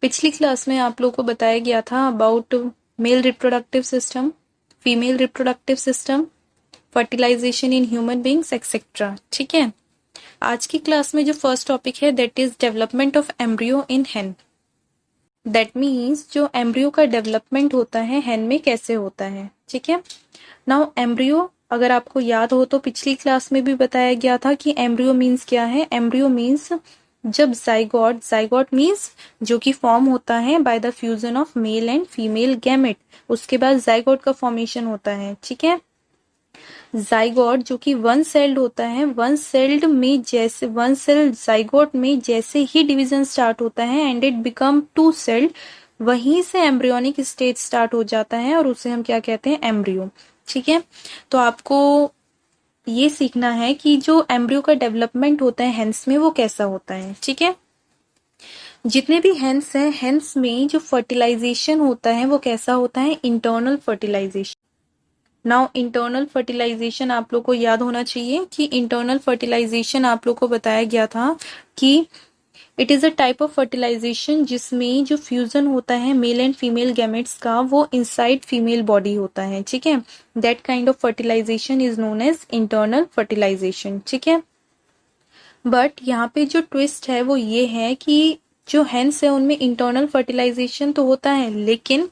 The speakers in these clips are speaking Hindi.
पिछली क्लास में आप लोगों को बताया गया था about male reproductive system, female reproductive system, fertilization in human beings etcetera. ठीक है, आज की क्लास में जो फर्स्ट टॉपिक है that is development of embryo in hen. That means जो एम्ब्रियो का डेवलपमेंट होता है हेन में कैसे होता है। ठीक है, नाउ एम्ब्रियो अगर आपको याद हो तो पिछली क्लास में भी बताया गया था कि एम्ब्रियो मीन्स क्या है। एम्ब्रियो मीन्स जब जाइगोट मीन्स जो कि फॉर्म होता है by the fusion of male and female gamete, उसके बाद जाइगोट का फॉर्मेशन होता है। ठीक है, जाइगोट जो कि वन सेल्ड होता है, वन सेल्ड में जैसे वन सेल जाइगोट में जैसे ही डिवीजन स्टार्ट होता है and it become two celled, वहीं से एम्ब्रियोनिक स्टेज स्टार्ट हो जाता है और उसे हम क्या कहते हैं, एम्ब्रियो। ठीक है, तो आपको ये सीखना है कि जो एम्ब्रियो का डेवलपमेंट होता है हेंस में वो कैसा होता है। ठीक है, जितने भी हेंस हैं, हेंस में जो फर्टिलाइजेशन होता है वो कैसा होता है, internal fertilization. Now internal fertilization आप लोग को याद होना चाहिए कि इंटरनल फर्टिलाइजेशन आप लोग को बताया गया था कि it is a type of fertilization जिसमें जो फ्यूजन होता है मेल एंड फीमेल गैमेट्स का वो इनसाइड फीमेल बॉडी होता है। ठीक है, that kind of fertilization is known as internal fertilization. ठीक है, बट यहाँ पे जो ट्विस्ट है वो ये है कि जो हेंस है उनमें इंटरनल फर्टिलाइजेशन तो होता है लेकिन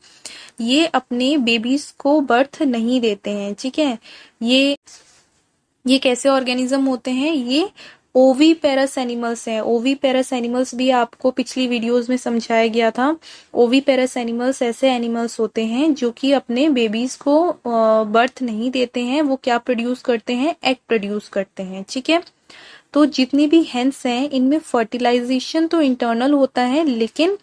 ये अपने बेबीज को बर्थ नहीं देते हैं। ठीक है, ये कैसे ऑर्गेनिज्म होते हैं, ये ओवीपेरस एनिमल्स हैं। ओवीपेरस एनिमल्स भी आपको पिछली वीडियोस में समझाया गया था। ओवीपेरस एनिमल्स ऐसे एनिमल्स होते हैं जो कि अपने बेबीज को बर्थ नहीं देते हैं। वो क्या प्रोड्यूस करते हैं, एग प्रोड्यूस करते हैं। ठीक है, तो जितनी भी हेंस हैं इनमें फर्टिलाइजेशन तो इंटरनल होता है लेकिन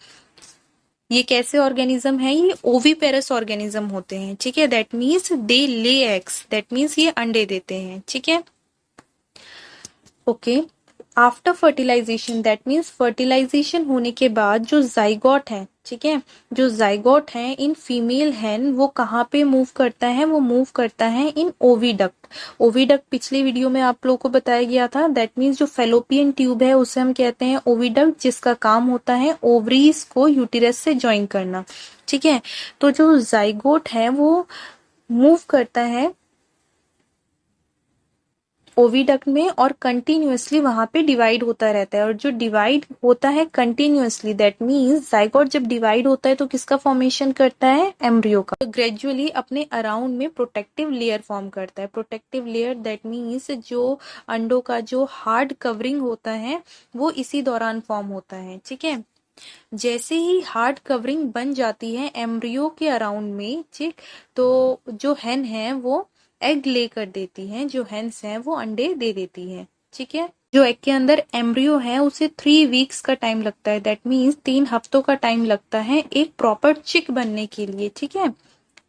ये कैसे ऑर्गेनिज्म है, ये ओवीपेरस ऑर्गेनिज्म होते हैं। ठीक है, that means they lay eggs, that means ये अंडे देते हैं। ठीक है, okay, after fertilization that means fertilization होने के बाद जो जाइगोट है, ठीक है, जो जाइगोट है इन फीमेल हैन वो कहाँ पे मूव करता है, वो मूव करता है इन ओविडक्ट। ओविडक्ट पिछले वीडियो में आप लोगों को बताया गया था। दैट मीन्स जो फेलोपियन ट्यूब है उसे हम कहते हैं ओविडक्ट, जिसका काम होता है ओवरीज को यूटिरस से ज्वाइन करना। ठीक है, तो जो जाइगोट है वो मूव करता है ओविडक्ट में और कंटिन्यूअसली वहां पे डिवाइड होता रहता है। और जो डिवाइड होता है कंटिन्यूअसली दैट मीन्स जाइगोट जब डिवाइड होता है तो किसका फॉर्मेशन करता है, एम्ब्रियो का। तो ग्रेजुअली अपने अराउंड में प्रोटेक्टिव लेयर फॉर्म करता है। प्रोटेक्टिव लेयर दैट मीन्स जो अंडों का जो हार्ड कवरिंग होता है वो इसी दौरान फॉर्म होता है। ठीक है, जैसे ही हार्ड कवरिंग बन जाती है एम्ब्रियो के अराउंड में, ठीक, तो जो हेन है वो एग ले कर देती हैं, जो हेन्स हैं वो अंडे दे देती हैं। ठीक है, जो एग के अंदर एम्ब्रियो है उसे 3 वीक्स का टाइम लगता है। दैट मीन्स 3 हफ्तों का टाइम लगता है एक प्रॉपर चिक बनने के लिए। ठीक है,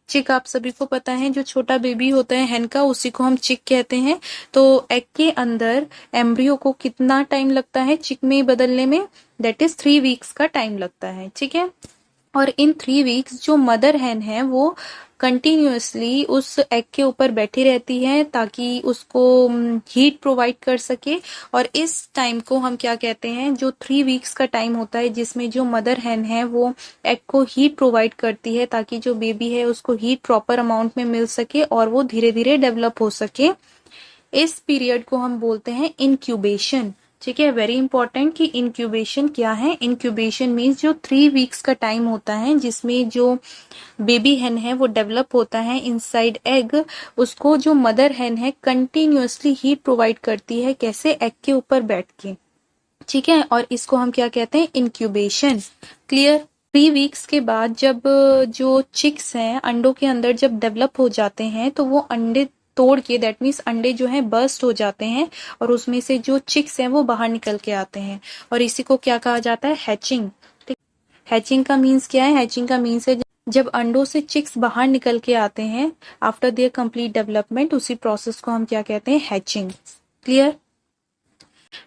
चिक आप सभी को पता है, जो छोटा बेबी होता है हेन का उसी को हम चिक कहते हैं। तो एग के अंदर एम्ब्रियो को कितना टाइम लगता है चिक में बदलने में, दैट इज 3 वीक्स का टाइम लगता है। ठीक है, और इन 3 वीक्स जो मदर हैन है वो कंटिन्यूअसली उस एग के ऊपर बैठी रहती है ताकि उसको हीट प्रोवाइड कर सके। और इस टाइम को हम क्या कहते हैं, जो 3 वीक्स का टाइम होता है जिसमें जो मदर हैन है वो एग को हीट प्रोवाइड करती है ताकि जो बेबी है उसको हीट प्रॉपर अमाउंट में मिल सके और वो धीरे धीरे डेवलप हो सके। इस पीरियड को हम बोलते हैं इंक्यूबेशन। ठीक है, वेरी इंपॉर्टेंट कि इंक्यूबेशन क्या है। इंक्यूबेशन मीन्स जो 3 वीक्स का टाइम होता है जिसमें जो बेबी हैन है वो डेवलप होता है इनसाइड एग, उसको जो मदर हैन है कंटिन्यूअसली हीट प्रोवाइड करती है, कैसे, एग के ऊपर बैठ के। ठीक है, और इसको हम क्या कहते हैं, इंक्यूबेशन। क्लियर। 3 वीक्स के बाद जब जो चिक्स हैं अंडों के अंदर जब डेवलप हो जाते हैं तो वो अंडे तोड़ के, दैट मीन्स अंडे जो हैं बर्स्ट हो जाते हैं और उसमें से जो चिक्स हैं वो बाहर निकल के आते हैं और इसी को क्या कहा जाता है, हैचिंग। हैचिंग का मीन्स क्या है, हैचिंग का मीन्स है जब अंडों से चिक्स बाहर निकल के आते हैं आफ्टर देयर कंप्लीट डेवलपमेंट, उसी प्रोसेस को हम क्या कहते हैं, हैचिंग। क्लियर।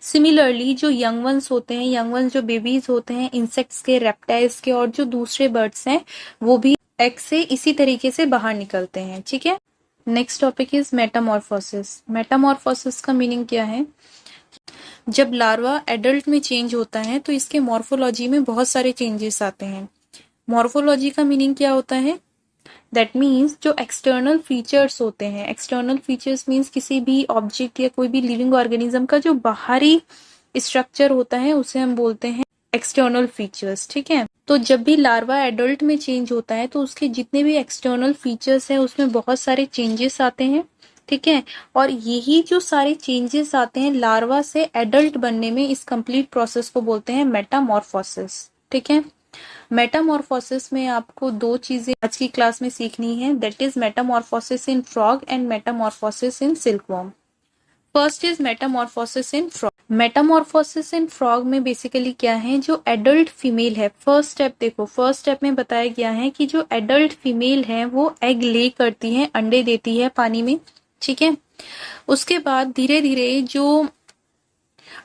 सिमिलरली जो यंग वंस होते हैं, यंग वंस जो बेबीज होते हैं इंसेक्ट्स के, रेप्टाइल्स के और जो दूसरे बर्ड्स हैं वो भी एग से इसी तरीके से बाहर निकलते हैं। ठीक है, next topic is Metamorphosis. Metamorphosis का मीनिंग क्या है, जब लार्वा एडल्ट में चेंज होता है तो इसके मॉर्फोलॉजी में बहुत सारे चेंजेस आते हैं। मॉर्फोलॉजी का मीनिंग क्या होता है? दैट मीन्स जो एक्सटर्नल फीचर्स होते हैं, एक्सटर्नल फीचर्स मीन्स किसी भी ऑब्जेक्ट या कोई भी लिविंग ऑर्गेनिज्म का जो बाहरी स्ट्रक्चर होता है उसे हम बोलते हैं एक्सटर्नल फीचर्स। ठीक है, तो जब भी लार्वा एडल्ट में चेंज होता है तो उसके जितने भी एक्सटर्नल फीचर्स हैं उसमें बहुत सारे चेंजेस आते हैं। ठीक है, और यही जो सारे चेंजेस आते हैं लार्वा से एडल्ट बनने में, इस कंप्लीट प्रोसेस को बोलते हैं मेटामॉर्फोसिस। ठीक है, मेटामॉर्फोसिस में आपको दो चीजें आज की क्लास में सीखनी है, that is Metamorphosis in frog and Metamorphosis in silkworm. First is Metamorphosis in frog. Metamorphosis in frog में बेसिकली क्या है, जो एडल्ट फीमेल है, फर्स्ट स्टेप देखो, फर्स्ट स्टेप में बताया गया है कि जो एडल्ट फीमेल है वो एग ले करती है, अंडे देती है पानी में। ठीक है, उसके बाद धीरे धीरे जो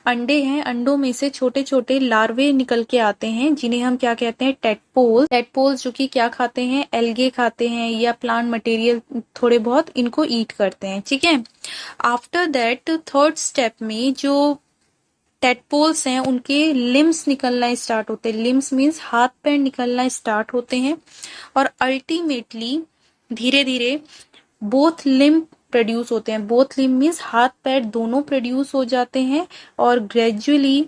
अंडे हैं, अंडों में से छोटे छोटे लार्वे निकल के आते हैं जिन्हें हम क्या कहते हैं, टेडपोल्स। टेडपोल्स जो कि क्या खाते हैं, एल्गे खाते हैं या प्लांट मटेरियल थोड़े बहुत इनको ईट करते हैं। ठीक है, आफ्टर दैट थर्ड स्टेप में जो टेडपोल्स हैं उनके लिम्स निकलना स्टार्ट होते हैं। लिम्स मीन्स हाथ पैर निकलना स्टार्ट होते हैं और अल्टीमेटली धीरे धीरे बोथ लिम्ब प्रोड्यूस होते हैं। बोथ लिम्ब मीन्स हाथ पैर दोनों प्रोड्यूस हो जाते हैं और ग्रेजुअली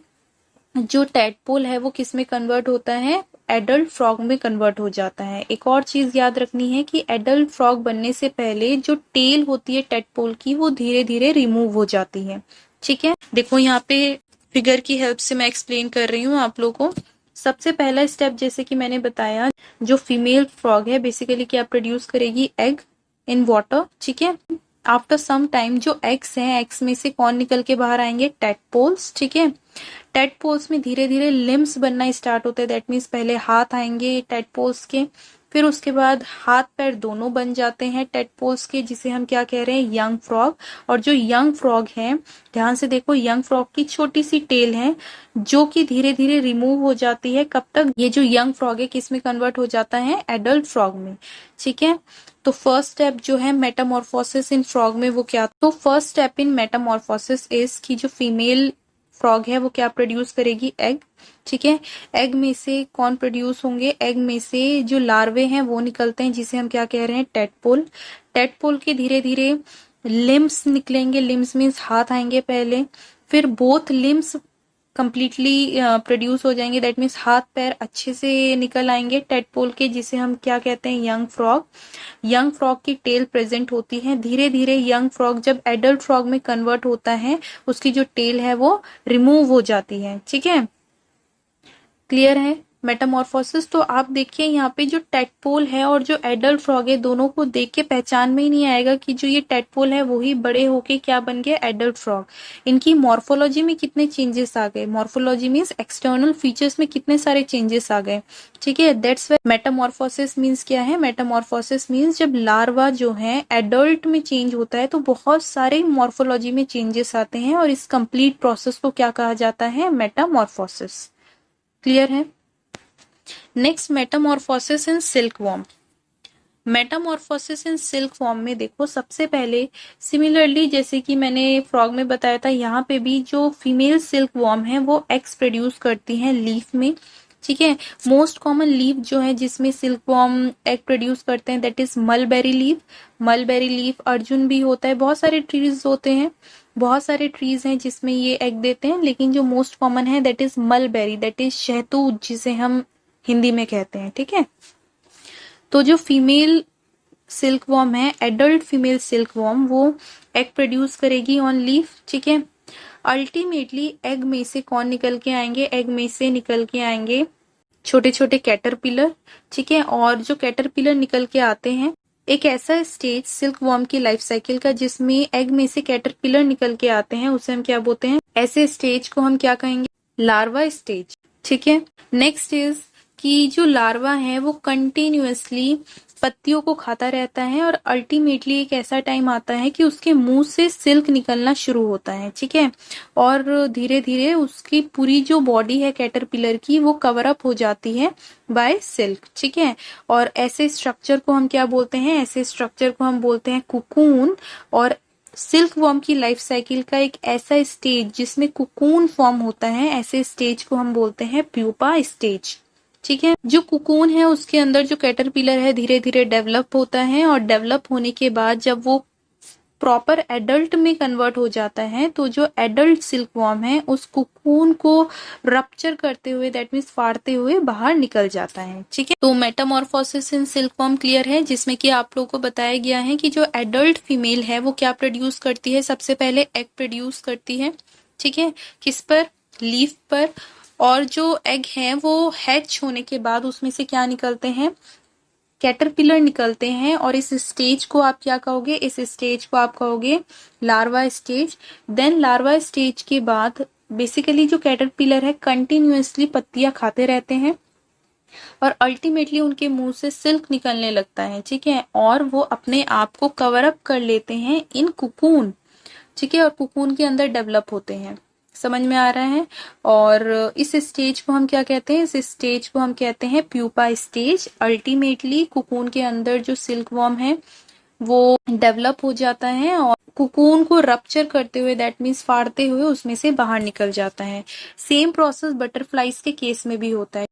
जो टेडपोल है वो किस में कन्वर्ट होता है, एडल्ट फ्रॉग में कन्वर्ट हो जाता है। एक और चीज याद रखनी है कि एडल्ट फ्रॉग बनने से पहले जो टेल होती है टेडपोल की वो धीरे धीरे रिमूव हो जाती है। ठीक है, देखो यहाँ पे फिगर की हेल्प से मैं एक्सप्लेन कर रही हूँ आप लोगों को। सबसे पहला स्टेप जैसे कि मैंने बताया, जो फीमेल फ्रॉग है बेसिकली क्या प्रोड्यूस करेगी, एग इन वाटर। ठीक है, आफ्टर सम टाइम जो एग्स हैं, एग्स में से कौन निकल के बाहर आएंगे, टेडपोल्स। ठीक है, टेडपोल्स में धीरे धीरे लिम्स बनना स्टार्ट होते हैं। दैट मीन्स पहले हाथ आएंगे टेडपोल्स के, फिर उसके बाद हाथ पैर दोनों बन जाते हैं टेडपोल्स के, जिसे हम क्या कह रहे हैं, यंग फ्रॉग। और जो यंग फ्रॉग है, ध्यान से देखो, यंग फ्रॉग की छोटी सी टेल है जो कि धीरे धीरे रिमूव हो जाती है। कब तक, ये जो यंग फ्रॉग है किस में कन्वर्ट हो जाता है, एडल्ट फ्रॉग में। ठीक है, तो फर्स्ट स्टेप जो है मेटामॉर्फोसिस इन फ्रॉग में वो क्या, तो first step in Metamorphosis is की जो फीमेल फ्रॉग है वो क्या प्रोड्यूस करेगी, एग। ठीक है, एग में से कौन प्रोड्यूस होंगे, एग में से जो लार्वे हैं वो निकलते हैं जिसे हम क्या कह रहे हैं, टेडपोल। टेडपोल के धीरे धीरे लिम्स निकलेंगे। लिम्स मीन्स हाथ आएंगे पहले, फिर बोथ लिम्स कंप्लीटली प्रोड्यूस हो जाएंगे। दैट मीन्स हाथ पैर अच्छे से निकल आएंगे टेडपोल के, जिसे हम क्या कहते हैं, यंग फ्रॉग। यंग फ्रॉग की टेल प्रेजेंट होती है। धीरे धीरे यंग फ्रॉग जब एडल्ट फ्रॉग में कन्वर्ट होता है उसकी जो टेल है वो रिमूव हो जाती है। ठीक है, क्लियर है मेटामॉर्फोसिस। तो आप देखिए यहाँ पे जो टेडपोल है और जो एडल्ट फ्रॉग है दोनों को देख के पहचान में ही नहीं आएगा कि जो ये टेडपोल है वही बड़े होके क्या बन गया, एडल्ट फ्रॉग। इनकी मॉर्फोलॉजी में कितने चेंजेस आ गए, मॉर्फोलॉजी मीन्स एक्सटर्नल फीचर्स में कितने सारे चेंजेस आ गए। ठीक है, दैट्स व्हाई मेटामॉर्फोसिस मीन्स क्या है, मेटामॉर्फोसिस मीन्स जब लार्वा जो है एडल्ट में चेंज होता है तो बहुत सारे मॉर्फोलॉजी में चेंजेस आते हैं और इस कंप्लीट प्रोसेस को क्या कहा जाता है, मेटामॉर्फोसिस। क्लियर है। नेक्स्ट, मेटामॉर्फोसिस इन सिल्कवॉर्म। मेटामॉर्फोसिस इन सिल्कवॉर्म में देखो, सबसे पहले सिमिलरली जैसे कि मैंने फ्रॉग में बताया था, यहाँ पे भी जो फीमेल सिल्कवॉर्म है वो एग्स प्रोड्यूस करती हैं लीफ में। ठीक है, मोस्ट कॉमन लीफ जो है जिसमें सिल्कवॉर्म एग प्रोड्यूस करते हैं that is mulberry leaf. Mulberry leaf, Arjun भी होता है, बहुत सारे ट्रीज होते हैं, बहुत सारे ट्रीज हैं जिसमें ये एग देते हैं, लेकिन जो मोस्ट कॉमन है that is mulberry, that is शहतूत जिसे हम हिंदी में कहते हैं। ठीक है, तो जो फीमेल सिल्कवॉर्म है, एडल्ट फीमेल सिल्कवॉर्म, वो एग प्रोड्यूस करेगी ऑन लीफ। ठीक है, अल्टीमेटली एग में से कौन निकल के आएंगे, एग में से निकल के आएंगे छोटे छोटे कैटरपिलर। ठीक है, और जो कैटरपिलर निकल के आते हैं, एक ऐसा स्टेज सिल्कवॉर्म की लाइफ साइकिल का जिसमें एग में से कैटरपिलर निकल के आते हैं उसे हम क्या बोलते हैं, ऐसे स्टेज को हम क्या कहेंगे, लार्वा स्टेज। ठीक है, नेक्स्ट इज कि जो लार्वा है वो कंटिन्यूअसली पत्तियों को खाता रहता है और अल्टीमेटली एक ऐसा टाइम आता है कि उसके मुंह से सिल्क निकलना शुरू होता है। ठीक है, और धीरे धीरे उसकी पूरी जो बॉडी है कैटरपिलर की वो कवर अप हो जाती है बाय सिल्क। ठीक है, और ऐसे स्ट्रक्चर को हम क्या बोलते हैं, ऐसे स्ट्रक्चर को हम बोलते हैं कुकून। और सिल्क वॉर्म की लाइफ साइकिल का एक ऐसा स्टेज जिसमें कुकून फॉर्म होता है, ऐसे स्टेज को हम बोलते हैं प्यूपा स्टेज। ठीक है, जो कुकून है उसके अंदर जो कैटरपिलर है धीरे धीरे डेवलप होता है, और डेवलप होने के बाद जब वो प्रॉपर एडल्ट में कन्वर्ट हो जाता है तो जो एडल्ट सिल्क वॉर्म है उस कुकून को रप्चर करते हुए, दैट मीन्स फाड़ते हुए बाहर निकल जाता है। ठीक है, तो Metamorphosis in silk worm clear है, जिसमें कि आप लोगों को बताया गया है कि जो एडल्ट फीमेल है वो क्या प्रोड्यूस करती है, सबसे पहले एग प्रोड्यूस करती है। ठीक है, किस पर, लीफ पर, और जो एग है वो हैच होने के बाद उसमें से क्या निकलते हैं, कैटरपिलर निकलते हैं, और इस स्टेज को आप क्या कहोगे, इस स्टेज को आप कहोगे larva stage. Then larva stage के बाद बेसिकली जो कैटरपिलर है कंटिन्यूअसली पत्तियां खाते रहते हैं और अल्टीमेटली उनके मुंह से सिल्क निकलने लगता है। ठीक है, और वो अपने आप को कवर अप कर लेते हैं इन कुकून। ठीक है, और कुकून के अंदर डेवलप होते हैं। समझ में आ रहा है। और इस स्टेज को हम क्या कहते हैं, इस स्टेज को हम कहते हैं प्यूपा स्टेज। अल्टीमेटली कुकून के अंदर जो सिल्क वॉर्म है वो डेवलप हो जाता है और कुकून को रप्चर करते हुए, दैट मीन्स फाड़ते हुए उसमें से बाहर निकल जाता है। सेम प्रोसेस बटरफ्लाइज के केस में भी होता है।